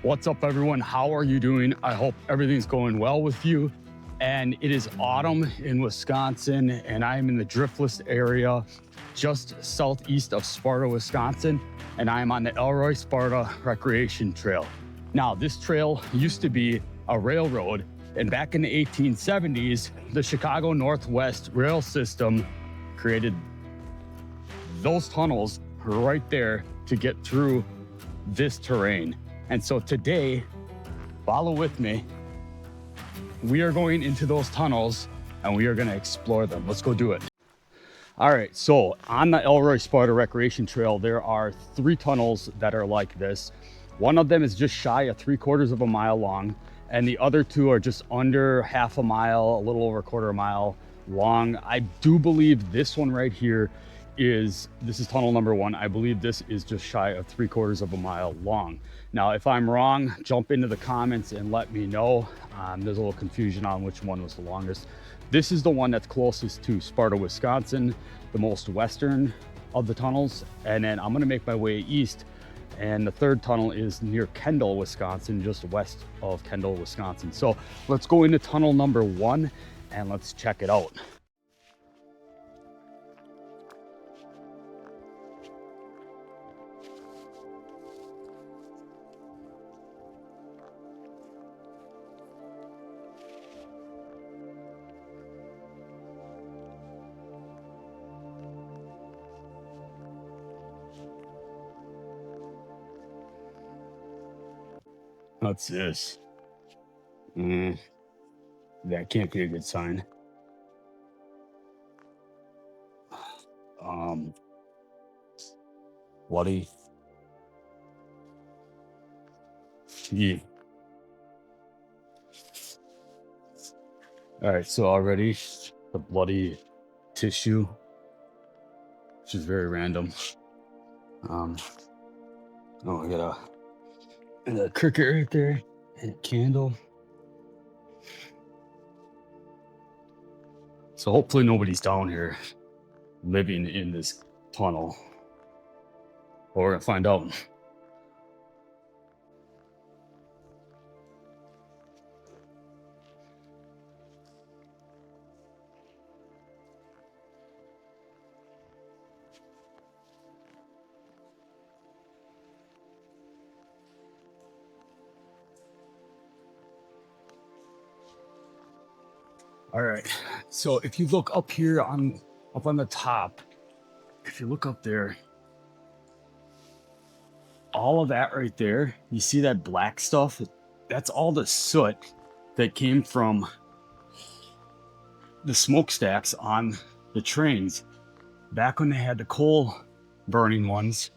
What's up, everyone? How are you doing? I hope everything's going well with you. And it is autumn in Wisconsin, and I am in the driftless area just southeast of Sparta, Wisconsin, and I am on the Elroy-Sparta Recreation Trail. Now, this trail used to be a railroad, and back in the 1870s, the Chicago Northwest Rail System created those tunnels right there to get through this terrain. And so today, follow with me. We are going into those tunnels and we are going to explore them. Let's go do it. All right, so on the Elroy-Sparta Recreation Trail, there are 3 tunnels that are like this. One of them is just shy of 3/4 of a mile long, and the other 2 are just under half a mile, a little over 1/4 mile long. I do believe this one right here this is tunnel number 1. I believe this is just shy of 3/4 of a mile long. Now, if I'm wrong, jump into the comments and let me know. There's a little confusion on which one was the longest. This is the one that's closest to Sparta, Wisconsin, the most western of the tunnels. And then I'm gonna make my way east, and the 3rd tunnel is near Kendall, Wisconsin, just west of Kendall, Wisconsin. So let's go into tunnel number 1 and let's check it out. What's this? That can't be a good sign. Bloody. Yeah. All right, so already the bloody tissue, which is very random. Oh, I got a cricket right there and a candle. So hopefully nobody's down here living in this tunnel. But we're gonna find out. All right, so if you look up here up on the top, if you look up there, all of that right there, you see that black stuff? That's all the soot that came from the smokestacks on the trains. Back when they had the coal burning ones,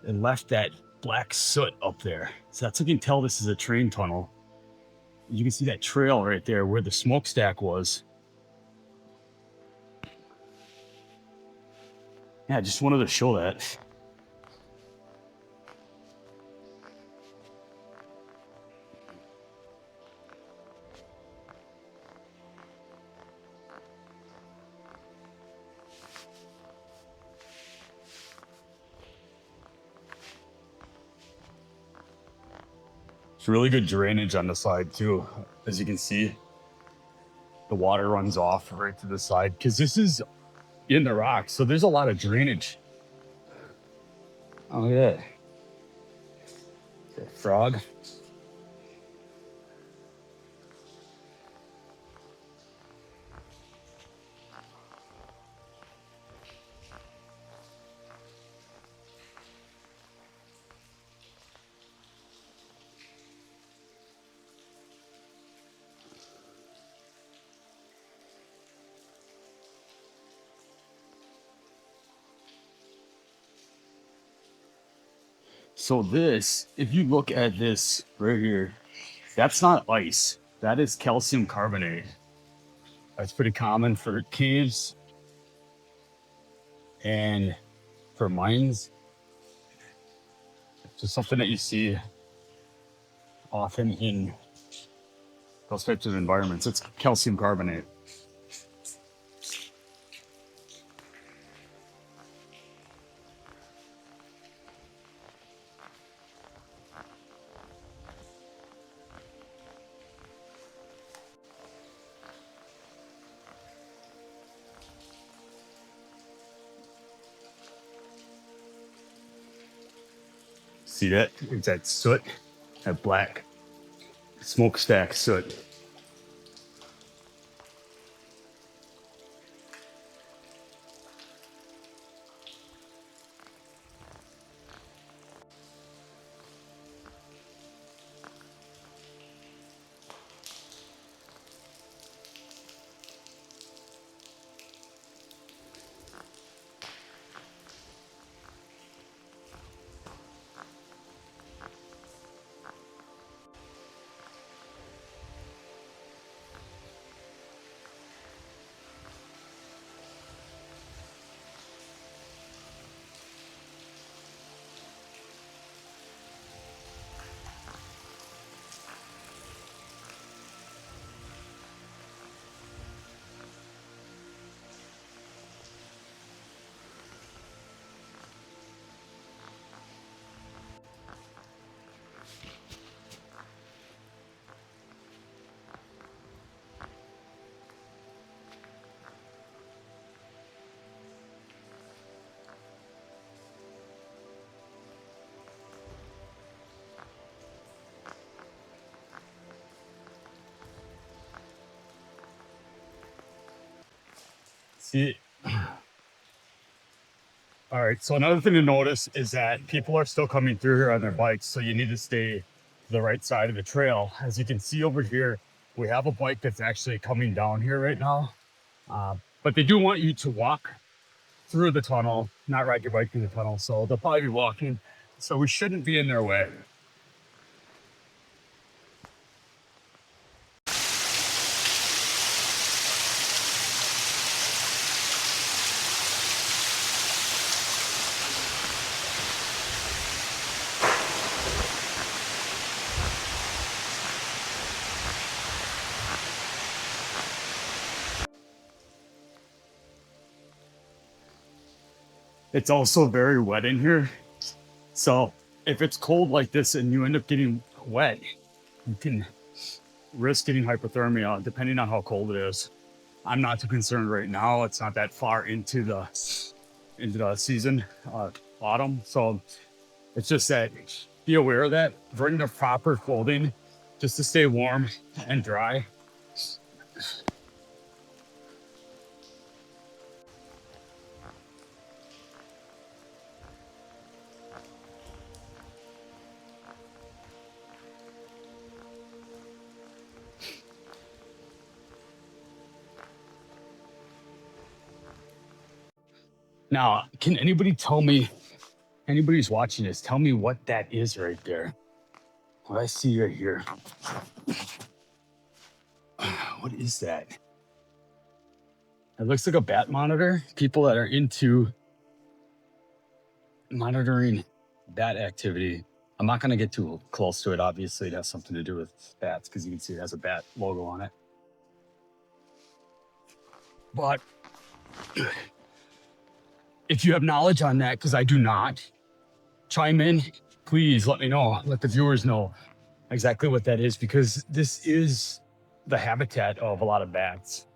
it left that black soot up there. So that's how you can tell this is a train tunnel. You can see that trail right there where the smokestack was. Yeah, I just wanted to show that. It's really good drainage on the side too. As you can see, the water runs off right to the side because this is in the rocks, so there's a lot of drainage. Oh yeah, that frog. So this, if you look at this right here, that's not ice. That is calcium carbonate. That's pretty common for caves and for mines. It's just something that you see often in those types of environments. It's calcium carbonate. See that? It's that soot, that black smokestack soot. See, all right, so another thing to notice is that people are still coming through here on their bikes, so you need to stay to the right side of the trail. As you can see over here, we have a bike that's actually coming down here right now, but they do want you to walk through the tunnel, not ride your bike through the tunnel, so they'll probably be walking, so we shouldn't be in their way. It's also very wet in here. So if it's cold like this and you end up getting wet, you can risk getting hypothermia depending on how cold it is. I'm not too concerned right now. It's not that far into the season, autumn. So it's just that be aware of that. Bring the proper clothing just to stay warm and dry. Now, can anybody tell me, anybody's watching this, tell me what that is right there? What I see right here. What is that? It looks like a bat monitor. People that are into monitoring bat activity. I'm not going to get too close to it. Obviously, it has something to do with bats because you can see it has a bat logo on it. But if you have knowledge on that, because I do not, chime in. Please let me know. Let the viewers know exactly what that is, because this is the habitat of a lot of bats.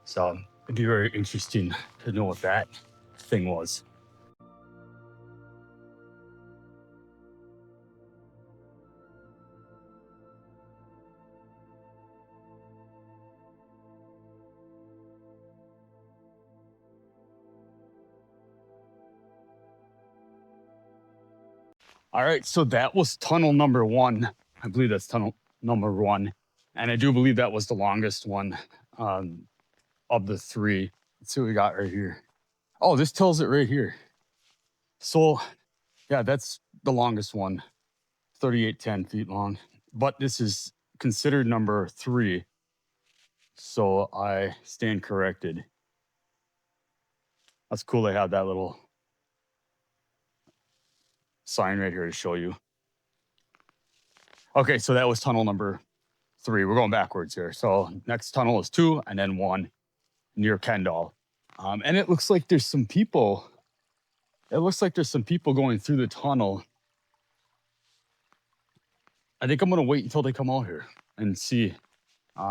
So it'd be very interesting to know what that thing was. All right, so that was tunnel number 1. I believe that's tunnel number 1. And I do believe that was the longest one of the 3. Let's see what we got right here. Oh, this tells it right here. So yeah, that's the longest one, 3810 feet long. But this is considered number 3. So I stand corrected. That's cool they have that little sign right here to show you. Okay, so that was tunnel number 3. We're going backwards here. So next tunnel is 2 and then 1 near Kendall. And it looks like there's some people. It looks like there's some people going through the tunnel. I think I'm going to wait until they come out here and see.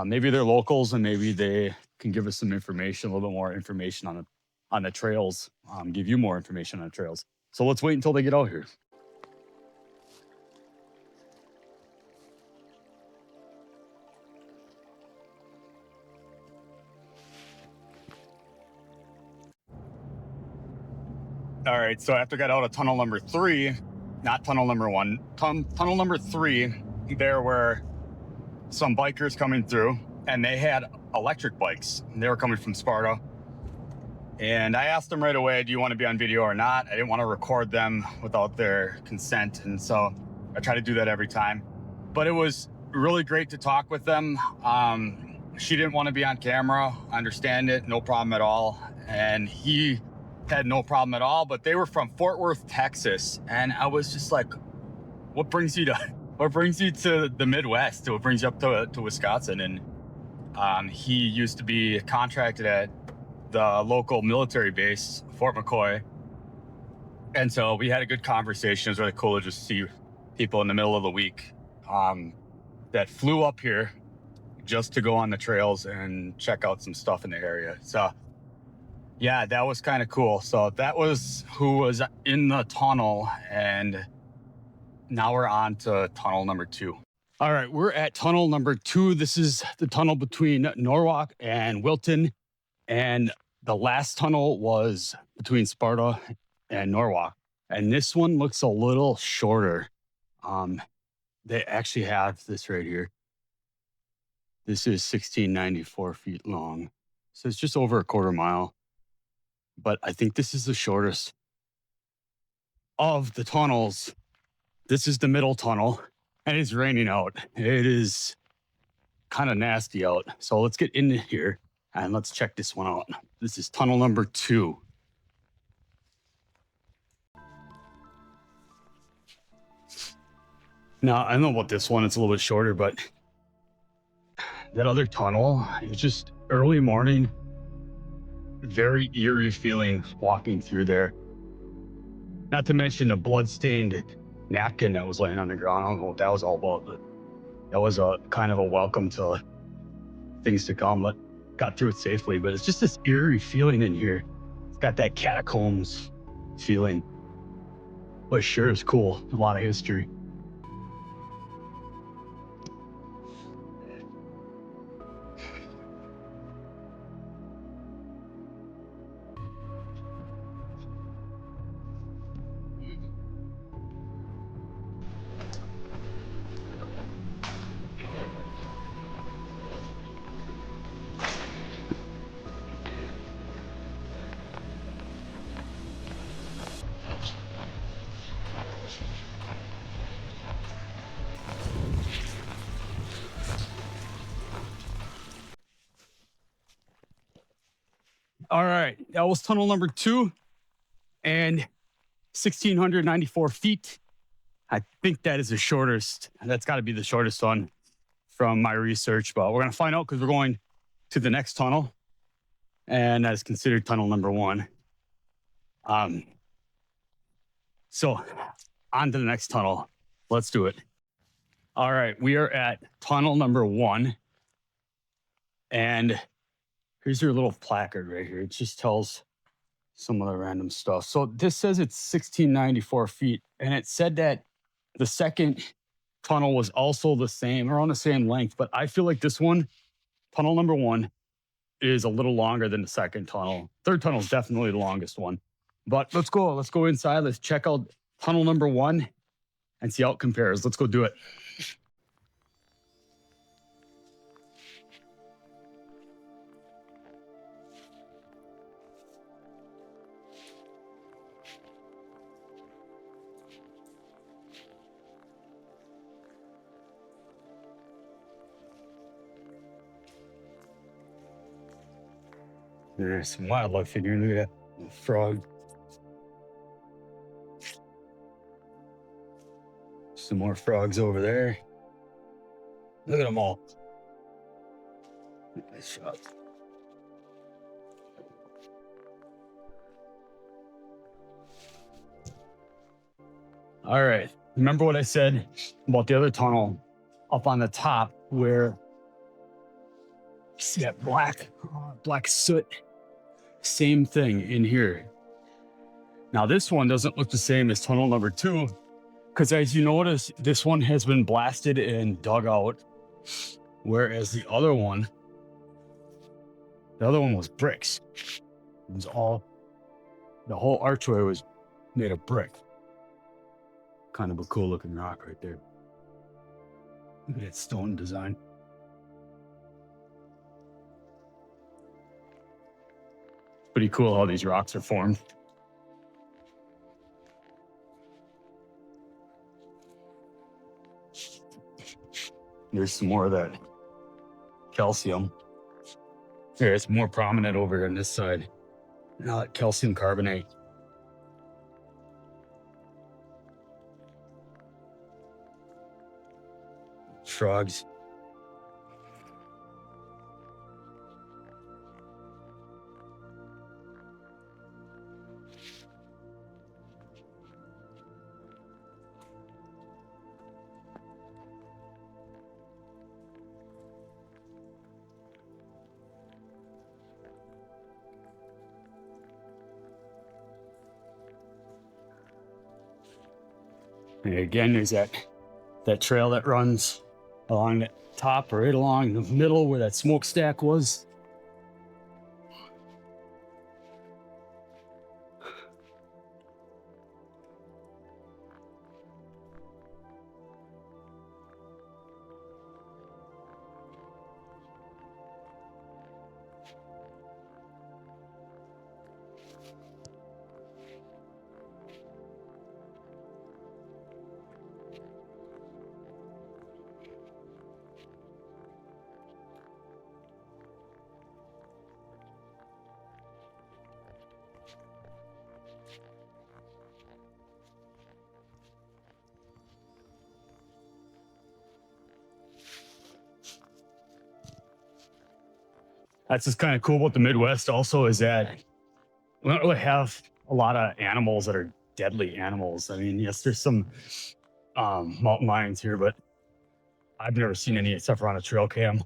Maybe they're locals and maybe they can give us some information, a little bit more information on the trails, give you more information on the trails. So let's wait until they get out here. All right, so after I got out of tunnel number 3, not tunnel number 1, tunnel number 3, there were some bikers coming through, and they had electric bikes. They were coming from Sparta. And I asked them right away, do you want to be on video or not? I didn't want to record them without their consent. And so I try to do that every time. But it was really great to talk with them. She didn't want to be on camera. I understand it, no problem at all. And he had no problem at all, but they were from Fort Worth, Texas. And I was just like, what brings you to the Midwest? What brings you up to Wisconsin? And he used to be contracted at the local military base, Fort McCoy. And so we had a good conversation. It was really cool to just see people in the middle of the week that flew up here just to go on the trails and check out some stuff in the area. So yeah, that was kind of cool. So that was who was in the tunnel, and now we're on to tunnel number 2. All right, we're at tunnel number 2. This is the tunnel between Norwalk and Wilton. And the last tunnel was between Sparta and Norwalk. And this one looks a little shorter. They actually have this right here. This is 1694 feet long. So it's just over a quarter mile. But I think this is the shortest of the tunnels. This is the middle tunnel, and it's raining out. It is kind of nasty out. So let's get in here and let's check this one out. This is tunnel number 2. Now, I don't know about this one. It's a little bit shorter, but that other tunnel, it's just early morning, very eerie feeling walking through there. Not to mention the blood-stained napkin that was laying on the ground. I don't know what that was all about, but that was a kind of a welcome to things to come. But got through it safely. But it's just this eerie feeling in here. It's got that catacombs feeling, but sure is cool. A lot of history. All right, that was tunnel number 2 and 1,694 feet. I think that is the shortest. That's got to be the shortest one from my research, but we're going to find out because we're going to the next tunnel, and that is considered tunnel number 1. So on to the next tunnel. Let's do it. All right, we are at tunnel number 1, and here's your little placard right here. It just tells some of the random stuff. So this says it's 1,694 feet, and it said that the second tunnel was also the same, around the same length, but I feel like this one, tunnel number 1, is a little longer than the second tunnel. Third tunnel is definitely the longest one. But let's go inside. Let's check out tunnel number 1 and see how it compares. Let's go do it. There's some wildlife in here. Look at that frog. Some more frogs over there. Look at them all. Nice shot. All right. Remember what I said about the other tunnel up on the top where you see that black soot? Same thing in here. Now this one doesn't look the same as tunnel number 2, because as you notice, this one has been blasted and dug out, whereas the other one was bricks. It was all, the whole archway was made of brick. Kind of a cool looking rock right there. Look at that stone design. Pretty cool how these rocks are formed. There's some more of that calcium. Here, it's more prominent over on this side. Now that calcium carbonate. Frogs. And again, there's that trail that runs along the top, right along the middle where that smokestack was. That's just kind of cool about the Midwest also, is that we don't really have a lot of animals that are deadly animals. I mean, yes, there's some mountain lions here, but I've never seen any except for on a trail cam.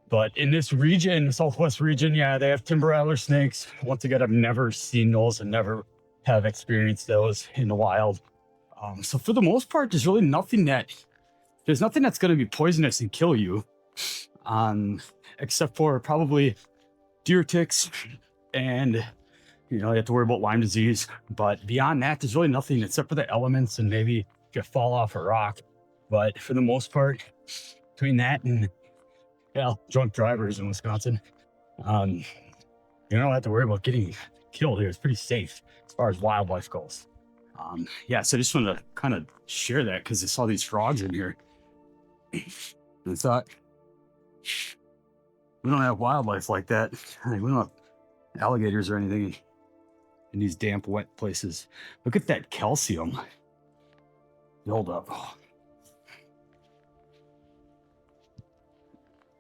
But in this region, the Southwest region, yeah, they have timber rattler snakes. Once again, I've never seen those and never have experienced those in the wild. So for the most part, there's nothing that's going to be poisonous and kill you. Except for probably deer ticks, and you have to worry about Lyme disease. But beyond that, there's really nothing except for the elements and maybe if you fall off a rock. But for the most part, between that and drunk drivers in Wisconsin, you don't have to worry about getting killed here. It's pretty safe as far as wildlife goes. So I just wanted to kind of share that because I saw these frogs in here. And I thought, we don't have wildlife like that. We don't have alligators or anything in these damp, wet places. Look at that calcium build up. Oh.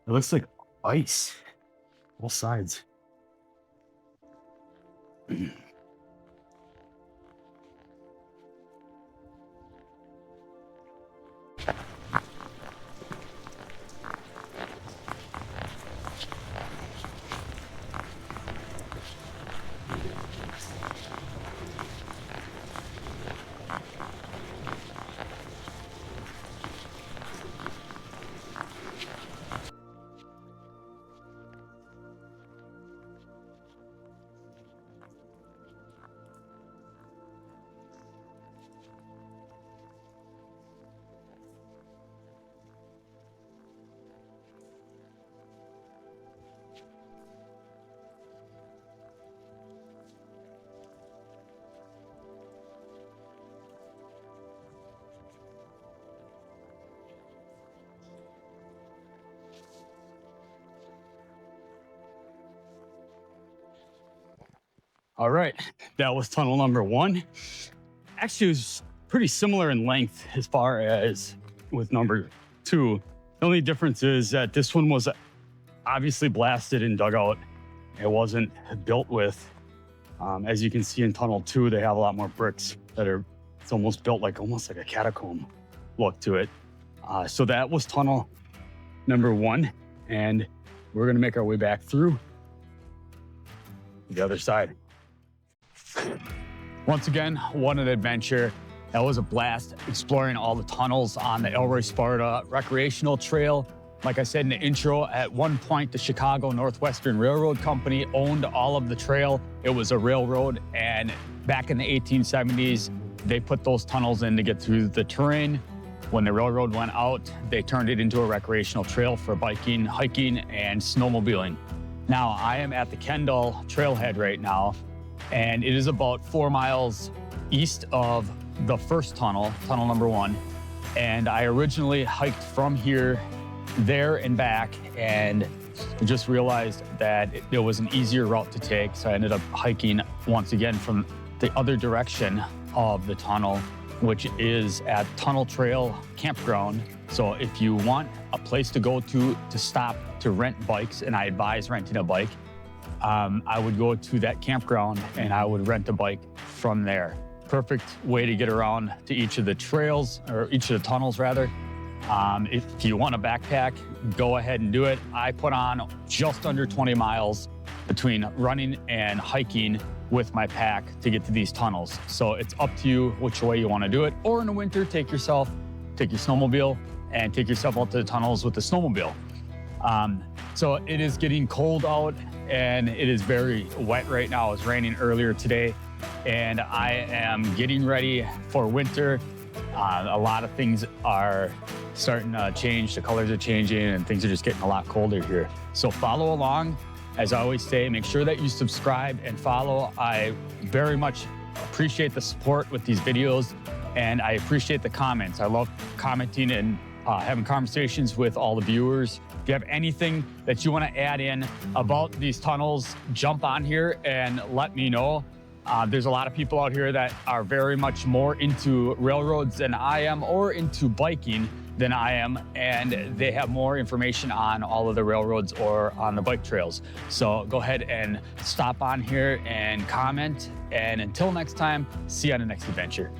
It looks like ice, both sides. All right, that was tunnel number 1. Actually, it was pretty similar in length as far as with number 2. The only difference is that this one was obviously blasted and dug out. It wasn't built with, as you can see in tunnel 2, they have a lot more bricks it's almost built like a catacomb look to it. So that was tunnel number 1, and we're gonna make our way back through the other side. Once again, what an adventure. That was a blast exploring all the tunnels on the Elroy-Sparta Recreational Trail. Like I said in the intro, at one point, the Chicago Northwestern Railroad Company owned all of the trail. It was a railroad, and Back in the 1870s, they put those tunnels in to get through the terrain. When the railroad went out, they turned it into a recreational trail for biking, hiking, and snowmobiling. Now, I am at the Kendall trailhead right now, and it is about 4 miles east of the first tunnel, tunnel number 1. And I originally hiked from here, there and back, and just realized that it was an easier route to take. So I ended up hiking once again from the other direction of the tunnel, which is at Tunnel Trail Campground. So if you want a place to go to stop to rent bikes, and I advise renting a bike, I would go to that campground and I would rent a bike from there. Perfect way to get around to each of the trails, or each of the tunnels rather. If you want a backpack, go ahead and do it. I put on just under 20 miles between running and hiking with my pack to get to these tunnels. So it's up to you which way you want to do it. Or in the winter, take your snowmobile and take yourself out to the tunnels with the snowmobile. So it is getting cold out and it is very wet right now. It was raining earlier today, and I am getting ready for winter. A lot of things are starting to change. The colors are changing and things are just getting a lot colder here. So follow along. As I always say, make sure that you subscribe and follow. I very much appreciate the support with these videos, and I appreciate the comments. I love commenting and having conversations with all the viewers. If you have anything that you want to add in about these tunnels, jump on here and let me know. There's a lot of people out here that are very much more into railroads than I am, or into biking than I am, and they have more information on all of the railroads or on the bike trails. So go ahead and stop on here and comment. And until next time, see you on the next adventure.